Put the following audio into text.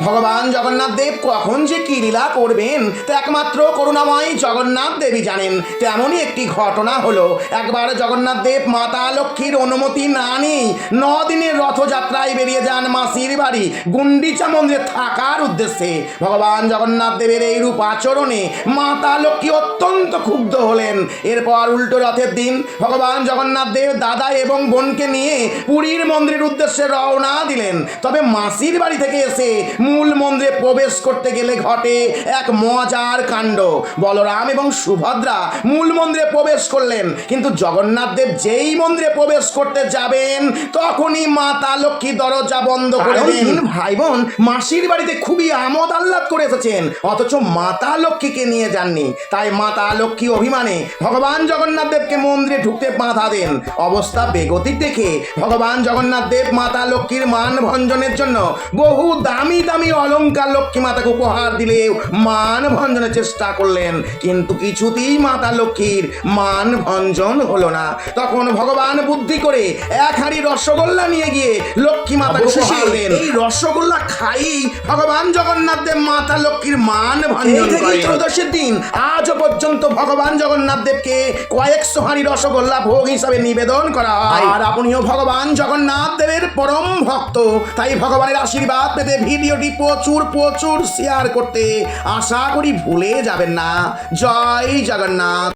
ভগবান জগন্নাথ দেব কখন যে কি লীলা করবেন তা একমাত্র করুণাময় জগন্নাথ দেবী জানেন। তেমনই একটি ঘটনা হলো, একবার জগন্নাথ দেব মাতা লক্ষ্মীর অনুমতি না নিয়ে 9 দিনের রথযাত্রায় বেরিয়ে যান মাসির বাড়ি গুন্ডিচা মন্দিরে থাকার উদ্দেশ্যে। ভগবান জগন্নাথ দেবের এই রূপ আচরণে মাতা লক্ষ্মী অত্যন্ত ক্ষুব্ধ হলেন। এরপর উল্টো রথের দিন ভগবান জগন্নাথ দেব দাদা এবং বোনকে নিয়ে পুরীর মন্দিরের উদ্দেশ্যে রওনা দিলেন। তবে মাসির বাড়ি থেকে এসে মূল মন্দিরে প্রবেশ করতে গেলে ঘটে এক মজার কাণ্ড। বলরাম এবং সুভদ্রা মূল মন্দিরে প্রবেশ করলেন, কিন্তু জগন্নাথ দেব যেই মন্দিরে প্রবেশ করতে যাবেন তখনই মাতা লক্ষ্মী দরজা বন্ধ করে দেন। ভাই বোন মাসির বাড়িতে খুবই আমোদ আহ্লাদ করে এসেছেন, অথচ মাতা লক্ষ্মীকে নিয়ে যাননি। তাই মাতা লক্ষ্মী অভিমানে ভগবান জগন্নাথ দেবকে মন্দিরে ঢুকতে বাধা দেন। অবস্থা বেগতিক দেখে ভগবান জগন্নাথ দেব মাতা লক্ষ্মীর মান ভঞ্জনের জন্য বহু দামি দামি অলংকার লক্ষ্মী মাতাকে উপহার দিলে মান ভঞ্জনের চেষ্টা করলেন, কিন্তু কিছুতেই মাতা লক্ষ্মীর মান ভঞ্জন হলো না। তখন ভগবান বুদ্ধি করে 1 হাঁড়ি রসগোল্লা নিয়ে গিয়ে লক্ষ্মী মাতাকে উপহার দেন। এই রসগোল্লা খাই ভগবান জগন্নাথ দেব মাতা লক্ষ্মীর মান ভঞ্জন করেন। ত্রয়োদশীর দিন আজও পর্যন্ত ভগবান জগন্নাথ দেবকে কয়েকশো হাঁড়ি রসগোল্লা ভোগ হিসাবে নিবেদন করা হয়। আর আপনিও ভগবান জগন্নাথ দেবের পরম ভক্ত, তাই ভগবানের আশীর্বাদ পেতে ভিডিওটি প্রচুর প্রচুর শেয়ার করতে আশা করি ভুলে যাবেন না। জয় জগন্নাথ।